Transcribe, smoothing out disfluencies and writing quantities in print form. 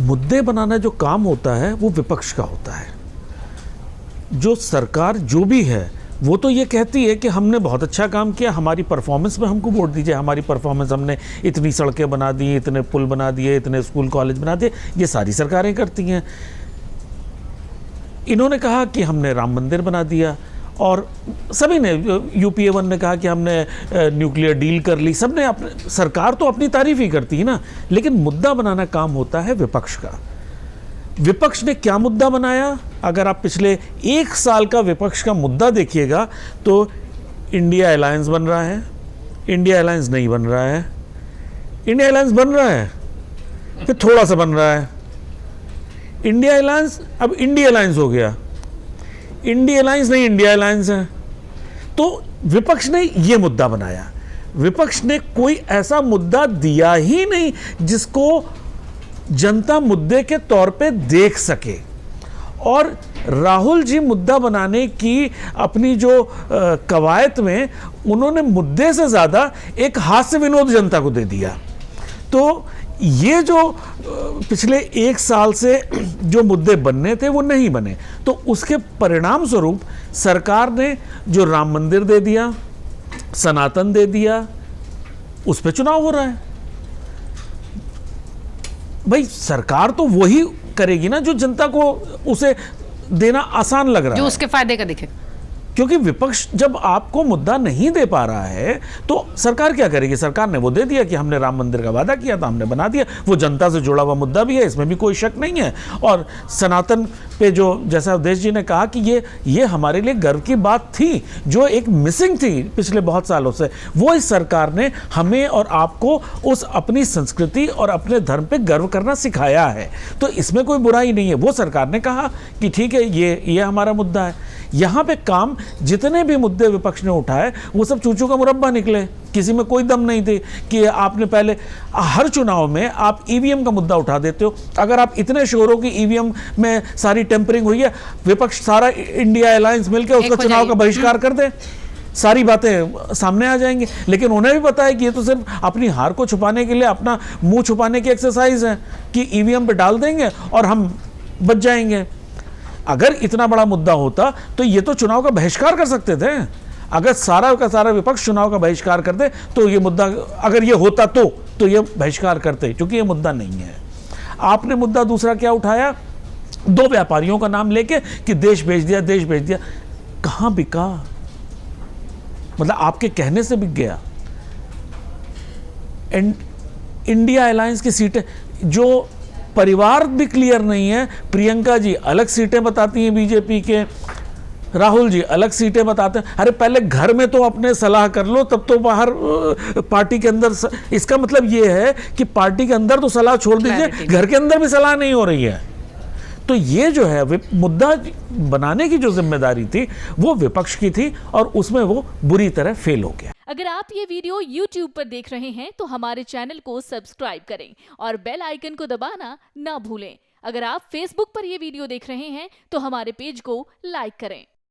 मुद्दे बनाना जो काम होता है वो विपक्ष का होता है। जो सरकार जो भी है वो तो ये कहती है कि हमने बहुत अच्छा काम किया, हमारी परफॉर्मेंस में हमको वोट दीजिए, हमारी परफॉर्मेंस, हमने इतनी सड़कें बना दी, इतने पुल बना दिए, इतने स्कूल कॉलेज बना दिए, ये सारी सरकारें करती हैं। इन्होंने कहा कि हमने राम मंदिर बना दिया, और सभी ने, यूपीए 1 ने कहा कि हमने न्यूक्लियर डील कर ली, सब ने अपने, सरकार तो अपनी तारीफ ही करती है ना, लेकिन मुद्दा बनाना काम होता है विपक्ष का। विपक्ष ने क्या मुद्दा बनाया? अगर आप पिछले 1 साल का विपक्ष का मुद्दा देखिएगा तो इंडिया अलायंस बन रहा है, इंडिया अलायंस नहीं बन रहा है, इंडिया अलायंस बन रहा है, फिर थोड़ा सा बन रहा है, इंडिया अलायंस अब इंडिया अलायंस हो गया, इंडिया अलायंस नहीं इंडिया अलायंस है। तो विपक्ष ने यह मुद्दा बनाया। विपक्ष ने कोई ऐसा मुद्दा दिया ही नहीं जिसको जनता मुद्दे के तौर पे देख सके। और राहुल जी मुद्दा बनाने की अपनी जो कवायद में उन्होंने मुद्दे से ज़्यादा एक हास्य विनोद जनता को दे दिया। तो ये जो पिछले 1 साल से जो मुद्दे बनने थे वो नहीं बने, तो उसके परिणाम स्वरूप सरकार ने जो राम मंदिर दे दिया, सनातन दे दिया, उस पे चुनाव हो रहा है। भाई सरकार तो वही करेगी ना जो जनता को उसे देना आसान लग रहा है, जो उसके फायदे का दिखे। क्योंकि विपक्ष जब आपको मुद्दा नहीं दे पा रहा है तो सरकार क्या करेगी? सरकार ने वो दे दिया कि हमने राम मंदिर का वादा किया था, हमने बना दिया, वो जनता से जुड़ा हुआ मुद्दा भी है, इसमें भी कोई शक नहीं है। और सनातन पे जो, जैसा अवधेश जी ने कहा कि ये हमारे लिए गर्व की बात थी, जो एक मिसिंग थी पिछले बहुत सालों से, वो इस सरकार ने हमें और आपको उस अपनी संस्कृति और अपने धर्म पे गर्व करना सिखाया है। तो इसमें कोई बुराई नहीं है। वो सरकार ने कहा कि ठीक है, ये हमारा मुद्दा है। यहाँ पे काम, जितने भी मुद्दे विपक्ष ने उठाए वो सब चूचू का मुरब्बा निकले, किसी में कोई दम नहीं थी। कि आपने पहले हर चुनाव में आप ईवीएम का मुद्दा उठा देते हो। अगर आप इतने श्योर हो कि ईवीएम में सारी टेम्परिंग हुई है, विपक्ष सारा इंडिया अलायंस मिलकर उसका चुनाव का बहिष्कार कर दे, सारी बातें सामने आ जाएंगी। लेकिन उन्हें भी पता है कि ये तो सिर्फ अपनी हार को छुपाने के लिए, अपना मुंह छुपाने की एक्सरसाइज है कि ईवीएम पे डाल देंगे और हम बच जाएंगे। अगर इतना बड़ा मुद्दा होता तो ये तो चुनाव का बहिष्कार कर सकते थे। अगर सारा का सारा विपक्ष चुनाव का बहिष्कार करते तो ये मुद्दा, अगर ये होता तो ये बहिष्कार करते, क्योंकि ये मुद्दा नहीं है। आपने मुद्दा दूसरा क्या उठाया? 2 व्यापारियों का नाम लेके कि देश बेच दिया, देश बेच दिया। कहां बिका? मतलब आपके कहने से बिक गया। इंडिया अलायंस की सीटें, जो परिवार भी क्लियर नहीं है। प्रियंका जी अलग सीटें बताती हैं बीजेपी के, राहुल जी अलग सीटें बताते हैं। अरे पहले घर में तो अपने सलाह कर लो, तब तो बाहर पार्टी के अंदर। इसका मतलब ये है कि पार्टी के अंदर तो सलाह छोड़ दीजिए, घर के अंदर भी सलाह नहीं हो रही है। तो ये जो है मुद्दा बनाने की जो जिम्मेदारी थी वो विपक्ष की थी, और उसमें वो बुरी तरह फेल हो गया। अगर आप ये वीडियो YouTube पर देख रहे हैं तो हमारे चैनल को सब्सक्राइब करें और बेल आइकन को दबाना ना भूलें। अगर आप Facebook पर ये वीडियो देख रहे हैं तो हमारे पेज को लाइक करें।